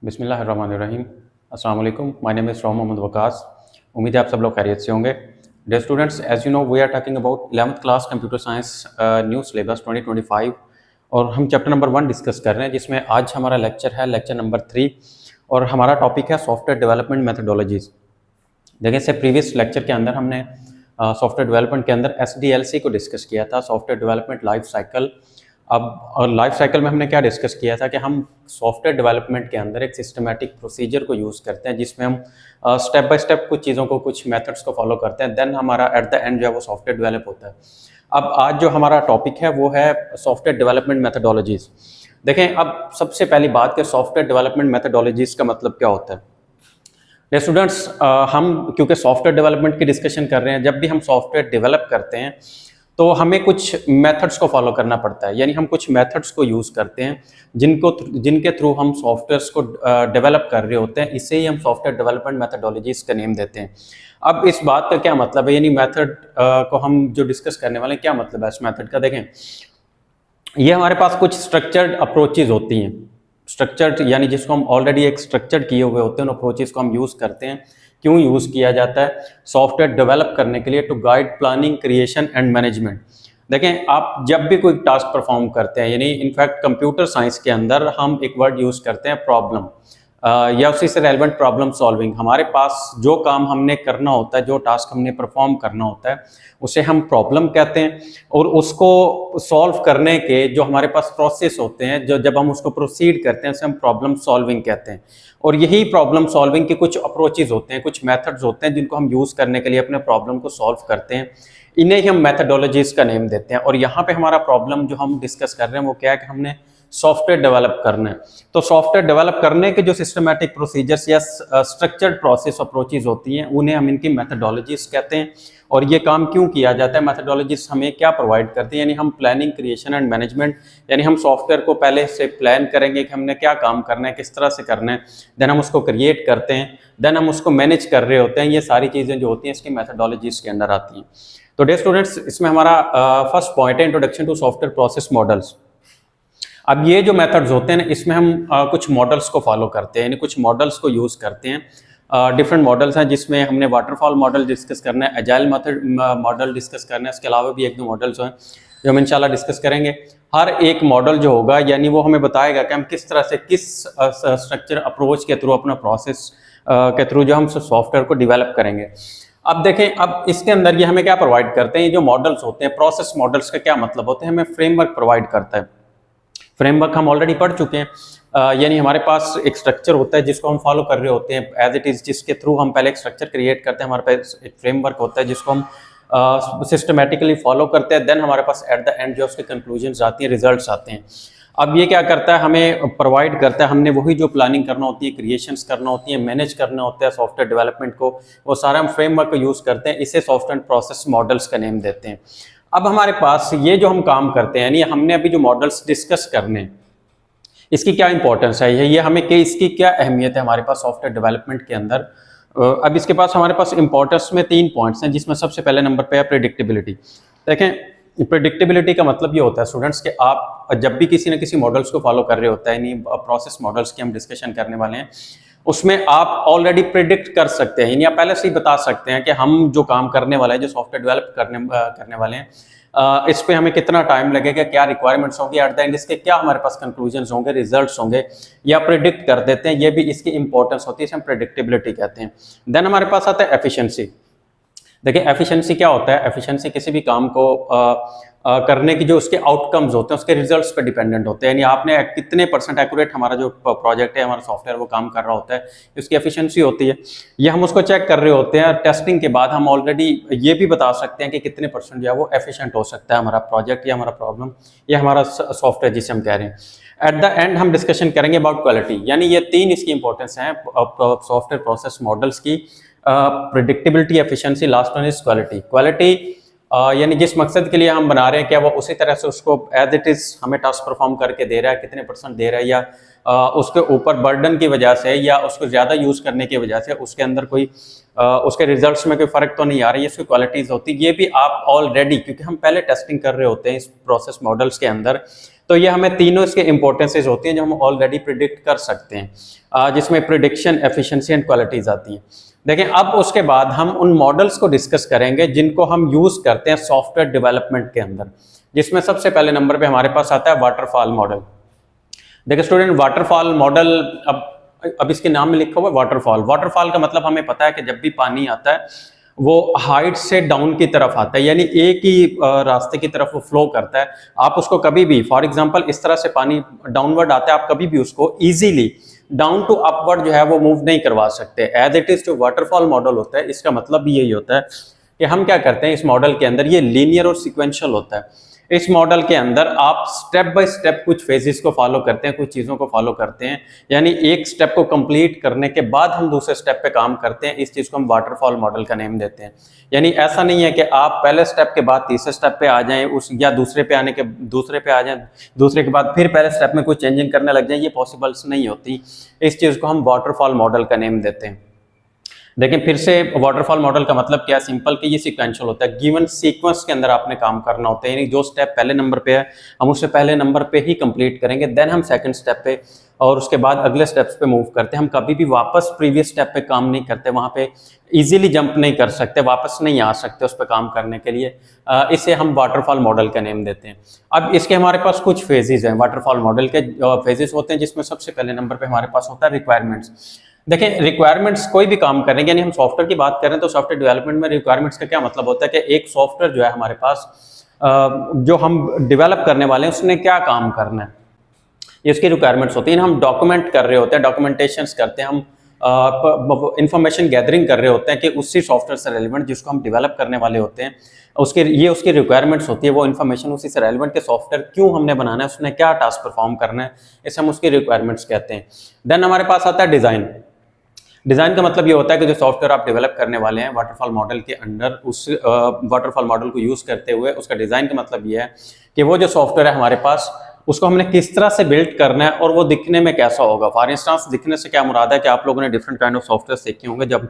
बिस्मिल्लाहिर्रहमानिर्रहीम। अस्सलाम वालेकुम। My name is Mohammad Waqas. उम्मीद है आप सब लोग खैरियत से होंगे। Dear students, as you know we are talking about 11th class computer science new syllabus 2025 और हम चैप्टर नंबर 1 डिस्कस कर रहे हैं, जिसमें आज हमारा लेक्चर है लेक्चर नंबर 3 और हमारा टॉपिक है सॉफ्टवेयर डेवलपमेंट मेथडोलॉजीज़। देखिए, इससे प्रीवियस लेक्चर के अंदर हमने सॉफ्टवेयर डेवलपमेंट के अंदर SDLC को डिस्कस किया था, सॉफ्टवेयर डेवलपमेंट लाइफ साइकिल। अब और लाइफ साइकिल में हमने क्या डिस्कस किया था कि हम सॉफ्टवेयर डेवलपमेंट के अंदर एक सिस्टमैटिक प्रोसीजर को यूज़ करते हैं, जिसमें हम स्टेप बाय स्टेप कुछ चीज़ों को, कुछ मेथड्स को फॉलो करते हैं, देन हमारा एट द एंड जो है वो सॉफ्टवेयर डेवलप होता है। अब आज जो हमारा टॉपिक है वो है सॉफ्टवेयर डेवलपमेंट मेथडोलॉजीज़। देखें, अब सबसे पहली बात कि सॉफ्टवेयर डेवलपमेंट मेथडोलॉजीज़ का मतलब क्या होता है। स्टूडेंट्स, हम क्योंकि सॉफ्टवेयर डेवलपमेंट की डिस्कशन कर रहे हैं, जब भी हम सॉफ्टवेयर डेवलप करते हैं तो हमें कुछ मेथड्स को फॉलो करना पड़ता है, यानी हम कुछ मेथड्स को यूज़ करते हैं जिनके थ्रू हम सॉफ्टवेयर्स को डेवलप कर रहे होते हैं। इसे ही हम सॉफ्टवेयर डेवलपमेंट मेथडोलॉजीज़ का नेम देते हैं। अब इस बात का क्या मतलब है, यानी मेथड को हम जो डिस्कस करने वाले हैं, क्या मतलब है इस मेथड का। देखें, ये हमारे पास कुछ स्ट्रक्चर्ड अप्रोचेज होती हैं। स्ट्रक्चर्ड यानी जिसको हम ऑलरेडी एक स्ट्रक्चर्ड किए हुए होते हैं, उन अप्रोचेज को हम यूज़ करते हैं। क्यों यूज़ किया जाता है? सॉफ्टवेयर डेवलप करने के लिए, to guide planning, creation and management. देखें, आप जब भी कोई टास्क परफॉर्म करते हैं, यानी इनफैक्ट कंप्यूटर साइंस के अंदर हम एक वर्ड यूज़ करते हैं प्रॉब्लम, या उसी से रेलेवेंट प्रॉब्लम सॉल्विंग। हमारे पास जो काम हमने करना होता है, जो टास्क हमने परफॉर्म करना होता है, उसे हम प्रॉब्लम कहते हैं। और उसको सॉल्व करने के जो हमारे पास प्रोसेस होते हैं, जो जब हम उसको प्रोसीड करते हैं, उसे हम प्रॉब्लम सॉल्विंग कहते हैं। और यही प्रॉब्लम सॉल्विंग के कुछ अप्रोचेज होते हैं, कुछ मेथड्स होते हैं, जिनको हम यूज़ करने के लिए अपने प्रॉब्लम को सॉल्व करते हैं। इन्हें ही हम मेथडोलॉजीज का नेम देते हैं। और यहाँ पे हमारा प्रॉब्लम जो हम डिस्कस कर रहे हैं वो क्या है कि हमने सॉफ्टवेयर डेवलप करना है। तो सॉफ्टवेयर डेवलप करने के जो सिस्टमैटिक प्रोसीजर्स या स्ट्रक्चर्ड प्रोसेस अप्रोचेज होती हैं, उन्हें हम इनकी मेथडोलॉजीज कहते हैं। और ये काम क्यों किया जाता है, मेथडोलॉजीज हमें क्या प्रोवाइड करती हैं, यानी हम प्लानिंग, क्रिएशन एंड मैनेजमेंट, यानी हम सॉफ्टवेयर को पहले से प्लान करेंगे कि हमने क्या काम करना है, किस तरह से करना है, देन हम उसको क्रिएट करते हैं, देन हम उसको मैनेज कर रहे होते हैं। ये सारी चीज़ें जो होती हैं इसकी मेथडोलॉजीज के अंदर आती हैं। तो डियर स्टूडेंट्स, इसमें हमारा फर्स्ट पॉइंट है introduction to software process models. अब ये जो मेथड्स होते हैं ना, इसमें हम कुछ मॉडल्स को फॉलो करते हैं, यानी कुछ मॉडल्स को यूज़ करते हैं। डिफरेंट मॉडल्स हैं, जिसमें हमने वाटरफॉल मॉडल डिस्कस करना है, एजाइल मेथड मॉडल डिस्कस करना है। इसके अलावा भी एक दो मॉडल्स हैं जो हम इंशाल्लाह डिस्कस करेंगे। हर एक मॉडल जो होगा, यानी वो हमें बताएगा कि हम किस तरह से, किस स्ट्रक्चर अप्रोच के थ्रू, अपना प्रोसेस के थ्रू जो हम सॉफ्टवेयर को डिवेलप करेंगे। अब देखें, अब इसके अंदर ये हमें क्या प्रोवाइड करते हैं, ये जो मॉडल्स होते हैं, प्रोसेस मॉडल्स का क्या मतलब होते हैं, हमें फ्रेमवर्क प्रोवाइड करता है। फ्रेमवर्क हम ऑलरेडी पढ़ चुके हैं, यानी हमारे पास एक स्ट्रक्चर होता है जिसको हम फॉलो कर रहे होते हैं एज इट इज़, जिसके थ्रू हम पहले एक स्ट्रक्चर क्रिएट करते हैं। हमारे पास एक फ्रेमवर्क होता है जिसको हम सिस्टमेटिकली फॉलो करते हैं, देन हमारे पास एट द एंड जो उसके कंक्लूजन्स आती हैं, रिजल्ट्स आते हैं। अब ये क्या करता है, हमें प्रोवाइड करता है, हमने वही जो प्लानिंग करना होती है, क्रिएशंस करना होती है, मैनेज करना होता है सॉफ्टवेयर डेवलपमेंट को, वो सारा हम फ्रेमवर्क को यूज़ करते हैं। इसे सॉफ्टवेयर प्रोसेस मॉडल्स का नेम देते हैं। अब हमारे पास ये जो हम काम करते हैं, यानी हमने अभी जो मॉडल्स डिस्कस करने, इसकी क्या इंपॉर्टेंस है, ये हमें इसकी क्या अहमियत है हमारे पास सॉफ्टवेयर डेवलपमेंट के अंदर। अब इसके पास हमारे पास इंपॉर्टेंस में 3 पॉइंट्स हैं, जिसमें सबसे पहले नंबर पे है प्रेडिक्टेबिलिटी। देखें, प्रेडिक्टेबिलिटी का मतलब ये होता है स्टूडेंट्स कि आप जब भी किसी न किसी मॉडल्स को फॉलो कर रहे होते हैं, यानी प्रोसेस मॉडल्स की हम डिस्कशन करने वाले हैं, उसमें आप ऑलरेडी प्रिडिक्ट कर सकते हैं, यानी आप पहले से ही बता सकते हैं कि हम जो काम करने वाले हैं, जो सॉफ्टवेयर डेवलप करने वाले हैं, इस पे हमें कितना टाइम लगेगा, क्या रिक्वायरमेंट्स होंगी, एट द एंड इसके क्या हमारे पास कंक्लूजन्स होंगे, रिजल्ट्स होंगे, या प्रिडिक्ट कर देते हैं। ये भी इसकी इंपॉर्टेंस होती है, इसे हम प्रेडिक्टेबिलिटी कहते हैं। देन हमारे पास आता है एफिशिएंसी। देखिए, एफिशिएंसी क्या होता है, एफिशिएंसी किसी भी काम को करने की जो उसके आउटकम्स होते हैं, उसके रिजल्ट्स पे डिपेंडेंट होते हैं, यानी आपने कितने % एक्यूरेट हमारा जो प्रोजेक्ट है, हमारा सॉफ्टवेयर वो काम कर रहा होता है, उसकी एफिशिएंसी होती है। ये हम उसको चेक कर रहे होते हैं, टेस्टिंग के बाद हम ऑलरेडी ये भी बता सकते हैं कि कितने % जो है वो एफिशिएंट हो सकता है हमारा प्रोजेक्ट या हमारा प्रॉब्लम या हमारा सॉफ्टवेयर जिसे हम कह रहे हैं। एट द एंड हम डिस्कशन करेंगे अबाउट क्वालिटी, यानी ये 3 इसकी इंपॉर्टेंस है सॉफ्टवेयर प्रोसेस मॉडल्स की, predictability, efficiency, last one is quality. Quality यानी जिस मकसद के लिए हम बना रहे हैं, क्या वो उसी तरह से उसको एज इट इज़ हमें टास्क परफॉर्म करके दे रहा है, कितने % दे रहा है, या उसके ऊपर बर्डन की वजह से या उसको ज़्यादा यूज़ करने की वजह से उसके अंदर कोई उसके रिजल्ट्स में कोई फ़र्क तो नहीं आ रही है, इसकी क्वालिटीज़ होती है। ये भी आप ऑलरेडी, क्योंकि हम पहले टेस्टिंग कर रहे होते हैं इस प्रोसेस मॉडल्स के अंदर, तो ये हमें तीनों इसके इंपॉर्टेंसेज होती हैं जो हम ऑलरेडी प्रिडिक्ट कर सकते हैं, जिसमें प्रिडिक्शन, एफिशिएंसी एंड क्वालिटीज आती हैं। देखें, अब उसके बाद हम उन मॉडल्स को डिस्कस करेंगे जिनको हम यूज करते हैं सॉफ्टवेयर डेवलपमेंट के अंदर, जिसमें सबसे पहले नंबर पे हमारे पास आता है वाटरफॉल मॉडल। देखिए स्टूडेंट, वाटरफॉल मॉडल, अब इसके नाम में लिखा हुआ है वाटरफॉल। वाटरफॉल का मतलब हमें पता है कि जब भी पानी आता है वो हाइट से डाउन की तरफ आता है, यानी एक ही रास्ते की तरफ वो फ्लो करता है। आप उसको कभी भी, फॉर एग्जांपल इस तरह से पानी डाउनवर्ड आता है, आप कभी भी उसको इजीली डाउन टू अपवर्ड जो है वो मूव नहीं करवा सकते। एज इट इज जो वाटरफॉल मॉडल होता है, इसका मतलब भी यही होता है कि हम क्या करते हैं इस मॉडल के अंदर, ये लीनियर और सिक्वेंशियल होता है। इस मॉडल के अंदर आप स्टेप बाय स्टेप कुछ फेजेस को फॉलो करते हैं, कुछ चीज़ों को फॉलो करते हैं, यानी एक स्टेप को कंप्लीट करने के बाद हम दूसरे स्टेप पे काम करते हैं। इस चीज़ को हम वाटरफॉल मॉडल का नेम देते हैं। यानी ऐसा नहीं है कि आप पहले स्टेप के बाद तीसरे स्टेप पे आ जाएं, उस या दूसरे पे आने के दूसरे पे आ जाएं, दूसरे के बाद फिर पहले स्टेप में कुछ चेंजिंग करने लग जाए, ये पॉसिबल्स नहीं होती। इस चीज़ को हम वाटरफॉल मॉडल का नेम देते हैं। देखिए फिर से, वाटरफॉल मॉडल का मतलब क्या, सिंपल कि ये सीक्वेंशियल होता है। गिवन सीक्वेंस के अंदर आपने काम करना होता है, यानी जो स्टेप पहले नंबर पे है हम उससे पहले नंबर पे ही कंप्लीट करेंगे, देन हम सेकंड स्टेप पे और उसके बाद अगले स्टेप्स पे मूव करते हैं। हम कभी भी वापस प्रीवियस स्टेप पे काम नहीं करते, वहाँ पे इजीली जंप नहीं कर सकते, वापस नहीं आ सकते उस पर काम करने के लिए। इसे हम वाटरफॉल मॉडल का नेम देते हैं। अब इसके हमारे पास कुछ फेजेस हैं। वाटरफॉल मॉडल के फेजेस होते हैं, जिसमें सबसे पहले नंबर पे हमारे पास होता है रिक्वायरमेंट्स। देखिए रिक्वायरमेंट्स कोई भी काम करेंगे, यानी हम सॉफ्टवेयर की बात करें तो सॉफ्टवेयर डेवलपमेंट में रिक्वायरमेंट्स का क्या मतलब होता है कि एक सॉफ्टवेयर जो है हमारे पास जो हम डेवलप करने वाले हैं उसने क्या काम करना है, ये उसकी रिक्वायरमेंट्स होती हैं। हम डॉक्यूमेंट कर रहे होते हैं, डॉक्यूमेंटेशंस करते हैं, हम इंफॉर्मेशन गैदरिंग कर रहे होते हैं कि उसी सॉफ्टवेयर से रेलिवेंट जिसको हम डेवलप करने वाले होते हैं उसकी रिक्वायरमेंट्स होती है। वो इन्फॉर्मेशन उसी से रेलिवेंट के सॉफ्टवेयर क्यों हमने बनाना है, उसने क्या टास्क परफॉर्म करना है, इसे हम उसकी रिक्वायरमेंट्स कहते हैं। देन हमारे पास आता है डिज़ाइन। डिज़ाइन का मतलब ये होता है कि जो सॉफ्टवेयर आप डेवलप करने वाले हैं वाटरफॉल मॉडल के अंडर, उस वाटरफॉल मॉडल को यूज़ करते हुए, उसका डिज़ाइन का मतलब ये है कि वो जो सॉफ्टवेयर है हमारे पास उसको हमने किस तरह से बिल्ड करना है और वो दिखने में कैसा होगा। फॉर इंस्टेंस, दिखने से क्या मुराद है कि आप लोगों ने डिफरेंट काइंड ऑफ सॉफ्टवेयर देखे होंगे। जब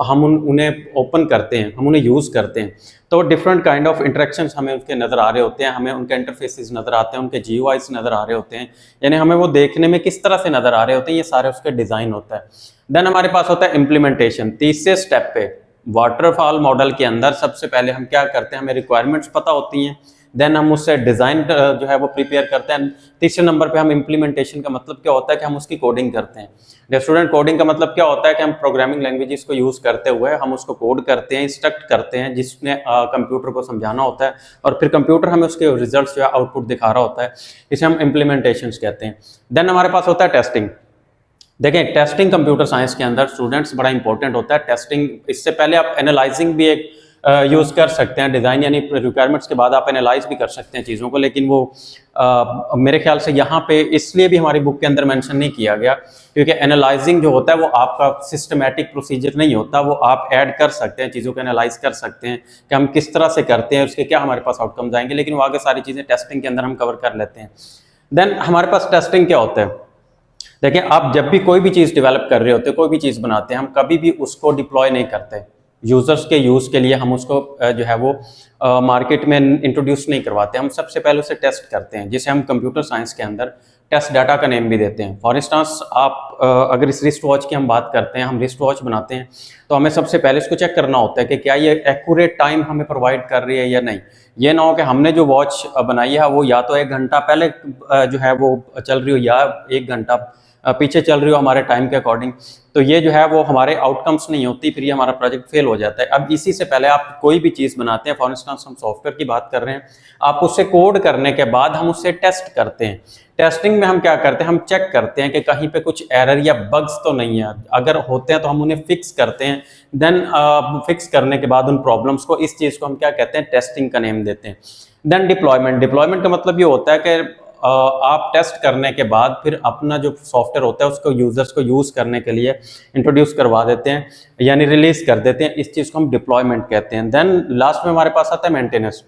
हम उन्हें ओपन करते हैं, हम उन्हें यूज़ करते हैं, तो डिफरेंट काइंड ऑफ इंटरेक्शंस हमें उनके नज़र आ रहे होते हैं, हमें उनके इंटरफेसेस नज़र आते हैं, उनके GUIs नज़र आ रहे होते हैं, यानी हमें वो देखने में किस तरह से नज़र आ रहे होते हैं, ये सारे उसके डिज़ाइन होता है। देन हमारे पास होता है इम्प्लीमेंटेशन। तीसरे स्टेप पे वाटरफॉल मॉडल के अंदर सबसे पहले हम क्या करते हैं, हमें रिक्वायरमेंट्स पता होती हैं, देन हम उससे डिज़ाइन जो है वो प्रिपेयर करते हैं। तीसरे नंबर पे हम इम्प्लीमेंटेशन का मतलब क्या होता है कि हम उसकी कोडिंग करते हैं। स्टूडेंट, कोडिंग का मतलब क्या होता है कि हम प्रोग्रामिंग लैंग्वेजेस को यूज़ करते हुए हम उसको कोड करते हैं, इंस्ट्रक्ट करते हैं, जिसमें कंप्यूटर को समझाना होता है और फिर कंप्यूटर हमें उसके रिजल्ट्स या आउटपुट दिखा रहा होता है। इसे हम इम्प्लीमेंटेशन कहते हैं। देन हमारे पास होता है टेस्टिंग। देखें, टेस्टिंग कंप्यूटर साइंस के अंदर स्टूडेंट्स बड़ा इंपॉर्टेंट होता है। टेस्टिंग, इससे पहले आप एनालाइजिंग भी एक यूज़ कर सकते हैं। डिज़ाइन यानी रिक्वायरमेंट्स के बाद आप एनालाइज भी कर सकते हैं चीज़ों को, लेकिन वो मेरे ख्याल से यहाँ पे इसलिए भी हमारी बुक के अंदर मेंशन नहीं किया गया क्योंकि एनालाइजिंग जो होता है वो आपका सिस्टमैटिक प्रोसीजर नहीं होता। वो आप ऐड कर सकते हैं, चीज़ों को एनालाइज कर सकते हैं कि हम किस तरह से करते हैं, उसके क्या हमारे पास आउटकम्स आएंगे, लेकिन वो आगे सारी चीज़ें टेस्टिंग के अंदर हम कवर कर लेते हैं। देन हमारे पास टेस्टिंग क्या होता है। देखिए, आप जब भी कोई भी चीज़ डेवलप कर रहे होते हैं, कोई भी चीज़ बनाते हैं, हम कभी भी उसको डिप्लॉय नहीं करते। यूजर्स के यूज़ के लिए हम उसको जो है वो मार्केट में इंट्रोड्यूस नहीं करवाते। हम सबसे पहले उसे टेस्ट करते हैं, जिसे हम कंप्यूटर साइंस के अंदर टेस्ट डाटा का नेम भी देते हैं। फॉर इंस्टेंस, आप अगर इस रिस्ट वॉच की हम बात करते हैं, हम रिस्ट वॉच बनाते हैं, तो हमें सबसे पहले इसको चेक करना होता है कि क्या ये एक्यूरेट टाइम हमें प्रोवाइड कर रही है या नहीं। ये ना हो कि हमने जो वॉच बनाई है वो या तो 1 घंटा पहले जो है वो चल रही हो या 1 घंटा पीछे चल रही हो हमारे टाइम के अकॉर्डिंग, तो ये जो है वो हमारे आउटकम्स नहीं होती, फिर ये हमारा प्रोजेक्ट फेल हो जाता है। अब इसी से पहले आप कोई भी चीज़ बनाते हैं, फॉर इंस्टेंस हम सॉफ्टवेयर की बात कर रहे हैं, आप उससे कोड करने के बाद हम उससे टेस्ट करते हैं। टेस्टिंग में हम क्या करते हैं, हम चेक करते हैं कि कहीं पे कुछ एरर या बग्स तो नहीं है, अगर होते हैं तो हम उन्हें फिक्स करते हैं। देन फिक्स करने के बाद उन प्रॉब्लम्स को, इस चीज़ को हम क्या कहते हैं, टेस्टिंग का नेम देते हैं। Then deployment. डिप्लॉयमेंट का मतलब ये होता है कि आप टेस्ट करने के बाद फिर अपना जो सॉफ्टवेयर होता है उसको यूजर्स को यूज़ करने के लिए इंट्रोड्यूस करवा देते हैं, यानी रिलीज कर देते हैं। इस चीज़ को हम डिप्लॉयमेंट कहते हैं। देन लास्ट में हमारे पास आता है मेंटेनेंस।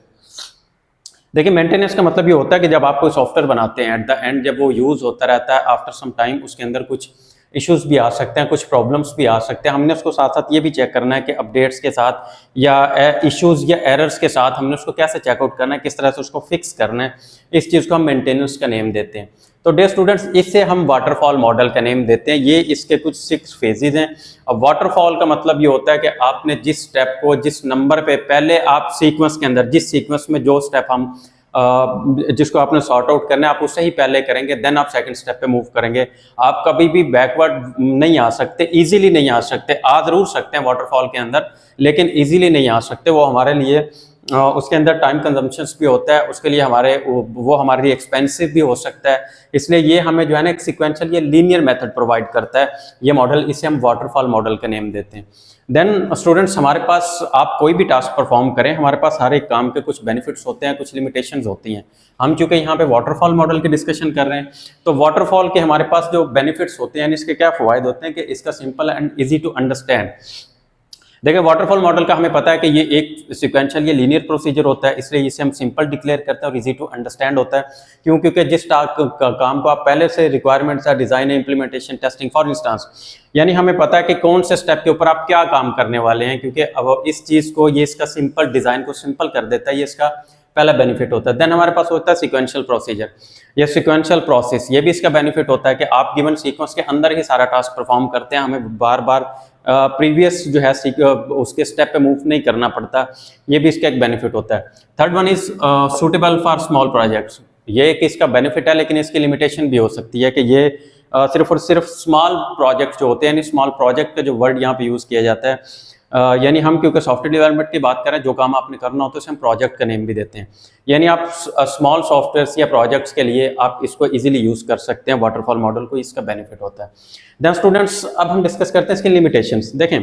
देखिए, मेंटेनेंस का मतलब ये होता है कि जब आप कोई सॉफ्टवेयर बनाते हैं, एट द एंड जब वो यूज़ होता रहता है, आफ्टर सम टाइम उसके अंदर कुछ इश्यूज भी आ सकते हैं, कुछ प्रॉब्लम्स भी आ सकते हैं। हमने उसको साथ साथ ये भी चेक करना है कि अपडेट्स के साथ या इश्यूज या एरर्स के साथ हमने उसको कैसे चेकआउट करना है, किस तरह से उसको फिक्स करना है। इस चीज़ को हम मेंटेनेंस का नेम देते हैं। तो डियर स्टूडेंट्स, इससे हम वाटरफॉल मॉडल का नेम देते हैं। ये इसके कुछ 6 फेजेज हैं। अब वाटरफॉल का मतलब ये होता है कि आपने जिस स्टेप को जिस नंबर पे पहले आप सीक्वेंस के अंदर जिस सीक्वेंस में जो स्टेप हम जिसको आपने सॉर्ट आउट करना है आप उससे ही पहले करेंगे, देन आप सेकंड स्टेप पे मूव करेंगे। आप कभी भी बैकवर्ड नहीं आ सकते, इजीली नहीं आ सकते। आ जरूर सकते हैं वाटरफॉल के अंदर, लेकिन इजीली नहीं आ सकते। वो हमारे लिए उसके अंदर टाइम कंजम्पशंस भी होता है, उसके लिए वो हमारे लिए एक्सपेंसिव भी हो सकता है। इसलिए ये हमें जो है ना एक सिक्वेंशियल ये लीनियर मेथड प्रोवाइड करता है ये मॉडल, इसे हम वाटरफॉल मॉडल का नेम देते हैं। देन स्टूडेंट्स, हमारे पास आप कोई भी टास्क परफॉर्म करें, हमारे पास हर एक काम के कुछ बेनिफिट्स होते हैं, कुछ लिमिटेशंस होती हैं। हम चूंकि यहाँ पे वाटरफॉल मॉडल की डिस्कशन कर रहे हैं, तो वाटरफॉल के हमारे पास जो बेनिफिट्स होते हैं, इसके क्या फायदे होते हैं कि इसका simple and easy to understand. देखिए, वाटरफॉल मॉडल का हमें पता है कि ये एक सिक्वेंशियल ये लीनियर प्रोसीजर होता है, इसलिए इसे हम सिंपल डिक्लेयर करते हैं और इजी टू अंडरस्टैंड होता है। क्यों? क्योंकि जिस काम को आप पहले से रिक्वायरमेंट्स है, design, implementation, testing, for instance, यानी हमें पता है कि कौन से स्टेप के ऊपर आप क्या काम करने वाले हैं। क्योंकि अब इस चीज को ये इसका सिंपल डिजाइन को सिंपल कर देता है, ये इसका पहला बेनिफिट होता है। देन हमारे पास होता है सिक्वेंशियल प्रोसीजर, ये सिक्वेंशियल प्रोसेस, ये भी इसका बेनिफिट होता है कि आप गिवन सीक्वेंस के अंदर ही सारा टास्क परफॉर्म करते हैं, हमें बार बार प्रीवियस जो है उसके स्टेप पे मूव नहीं करना पड़ता। ये भी इसका एक बेनिफिट होता है। Third one is suitable for small projects. ये एक इसका बेनिफिट है, लेकिन इसकी लिमिटेशन भी हो सकती है कि ये सिर्फ और सिर्फ स्मॉल प्रोजेक्ट जो होते हैं, यानी स्मॉल प्रोजेक्ट का जो वर्ड यहाँ पे यूज़ किया जाता है, यानी हम क्योंकि सॉफ्टवेयर डेवलपमेंट की बात करें, जो काम आपने करना होता है उसे हम प्रोजेक्ट का नेम भी देते हैं। यानी आप स्मॉल सॉफ्टवेयर्स या प्रोजेक्ट्स के लिए आप इसको इजीली यूज कर सकते हैं, वाटरफॉल मॉडल को, इसका बेनिफिट होता है। देन स्टूडेंट्स, अब हम डिस्कस करते हैं इसकी लिमिटेशंस। देखें,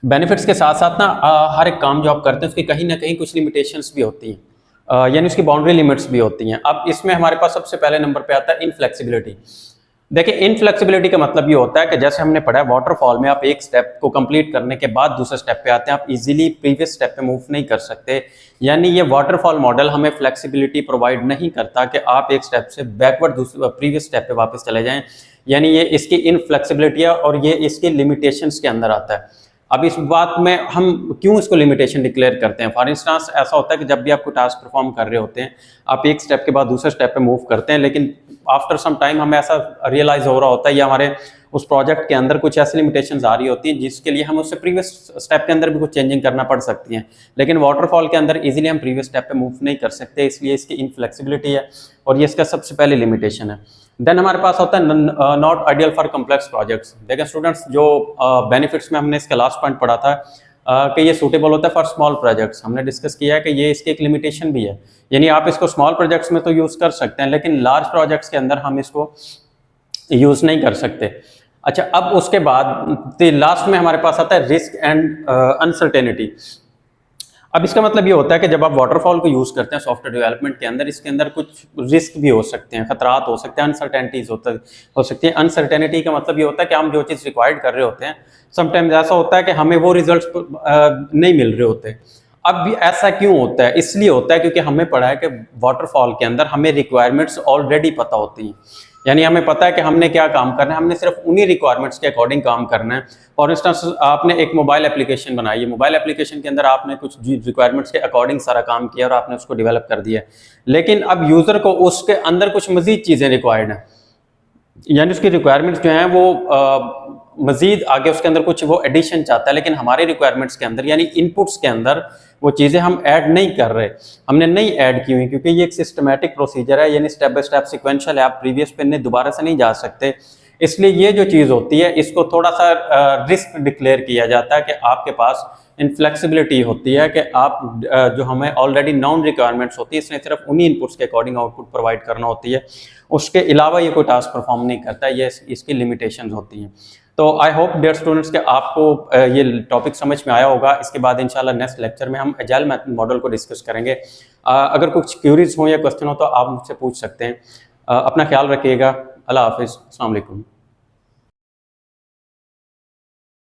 बेनिफिट्स के साथ साथ ना हर एक काम जो आप करते हैं उसकी कहीं ना कहीं कुछ लिमिटेशंस भी होती हैं, यानी उसकी बाउंड्री लिमिट्स भी होती हैं। अब इसमें हमारे पास सबसे पहले नंबर पे आता है इनफ्लेक्सिबिलिटी। देखिए, इनफ्लेक्सिबिलिटी का मतलब ये होता है कि जैसे हमने पढ़ा है वाटरफॉल में, आप एक स्टेप को कंप्लीट करने के बाद दूसरे स्टेप पे आते हैं, आप इजीली प्रीवियस स्टेप पे मूव नहीं कर सकते। यानी ये वाटरफॉल मॉडल हमें फ्लेक्सिबिलिटी प्रोवाइड नहीं करता कि आप एक स्टेप से बैकवर्ड दूसरे प्रीवियस स्टेप पे वापस चले जाएं। यानी ये इसकी इनफ्लेक्सिबिलिटी है और ये इसके लिमिटेशंस के अंदर आता है। अब इस बात में हम क्यों इसको लिमिटेशन डिक्लेयर करते हैं? फॉर इंस्टांस, ऐसा होता है कि जब भी आप कोई टास्क परफॉर्म कर रहे होते हैं, आप एक स्टेप के बाद दूसरे स्टेप पे मूव करते हैं, लेकिन आफ्टर सम टाइम हमें ऐसा रियलाइज हो रहा होता है या हमारे उस प्रोजेक्ट के अंदर कुछ ऐसी लिमिटेशंस आ रही होती हैं जिसके लिए हम उससे प्रीवियस स्टेप के अंदर भी कुछ चेंजिंग करना पड़ सकती हैं। लेकिन वाटरफॉल के अंदर इजीली हम प्रीवियस स्टेप पे मूव नहीं कर सकते, इसलिए इसकी इनफ्लेक्सिबिलिटी है और ये इसका सबसे पहले लिमिटेशन है। देन हमारे पास होता है not ideal for complex projects. देखें स्टूडेंट्स, जो बेनिफिट्स में हमने इसका लास्ट पॉइंट पढ़ा था कि ये सूटेबल होता है फॉर स्मॉल प्रोजेक्ट्स, हमने डिस्कस किया है कि ये इसकी एक लिमिटेशन भी है। यानी आप इसको स्मॉल प्रोजेक्ट्स में तो यूज कर सकते हैं, लेकिन लार्ज प्रोजेक्ट्स के अंदर हम इसको यूज नहीं कर सकते। अच्छा, अब उसके बाद लास्ट में हमारे पास आता है रिस्क एंड अनसर्टेनिटी। अब इसका मतलब ये होता है कि जब आप वाटरफॉल को यूज करते हैं सॉफ्टवेयर डेवलपमेंट के अंदर, इसके अंदर कुछ रिस्क भी हो सकते हैं, खतरात हो सकते हैं, अनसर्टेनिटीज हो सकती है। अनसर्टेनिटी का मतलब ये होता है कि हम जो चीज़ रिक्वायर्ड कर रहे होते हैं, समटाइम्स ऐसा होता है कि हमें वो रिजल्ट्स नहीं मिल रहे होते। अब भी ऐसा क्यों होता है? इसलिए होता है क्योंकि हमें पढ़ा है कि वाटरफॉल के अंदर हमें रिक्वायरमेंट्स ऑलरेडी पता होती हैं। यानी हमें पता है कि हमने क्या काम करना है, हमने सिर्फ उन्हीं रिक्वायरमेंट्स के अकॉर्डिंग काम करना है। फॉर इंस्टेंस, आपने एक मोबाइल एप्लीकेशन बनाई है, मोबाइल एप्लीकेशन के अंदर आपने कुछ रिक्वायरमेंट्स के अकॉर्डिंग सारा काम किया और आपने उसको डेवलप कर दिया, लेकिन अब यूजर को उसके अंदर कुछ मजीद चीज़ें रिक्वायर्ड हैं, यानी उसकी रिक्वायरमेंट्स जो हैं वो मजीद आगे उसके अंदर कुछ वो एडिशन चाहता है, लेकिन हमारे रिक्वायरमेंट्स के अंदर यानी इनपुट्स के अंदर वो चीज़ें हम ऐड नहीं कर रहे, हमने नहीं ऐड की हुई, क्योंकि ये एक सिस्टमैटिक प्रोसीजर है, यानी स्टेप बाय स्टेप सिक्वेंशियल है, आप प्रीवियस पे दोबारा से नहीं जा सकते। इसलिए ये जो चीज़ होती है इसको थोड़ा सा रिस्क डिक्लेयर किया जाता है कि आपके पास इनफ्लेक्सिबिलिटी होती है कि आप जो हमें ऑलरेडी नॉन रिक्वायरमेंट्स होती है, इसने सिर्फ उन्हीं इनपुट्स के अकॉर्डिंग आउटपुट प्रोवाइड करना होती है, उसके अलावा ये कोई टास्क परफॉर्म नहीं करता, ये इसकी लिमिटेशंस होती हैं। तो आई होप डियर स्टूडेंट्स के आपको ये टॉपिक समझ में आया होगा। इसके बाद इंशाल्लाह नेक्स्ट लेक्चर में हम एजाइल मॉडल को डिस्कस करेंगे। अगर कुछ क्यूरीज हो या क्वेश्चन हो तो आप मुझसे पूछ सकते हैं। अपना ख्याल रखिएगा। अल्लाह हाफिज़, अस्सलाम वालेकुम।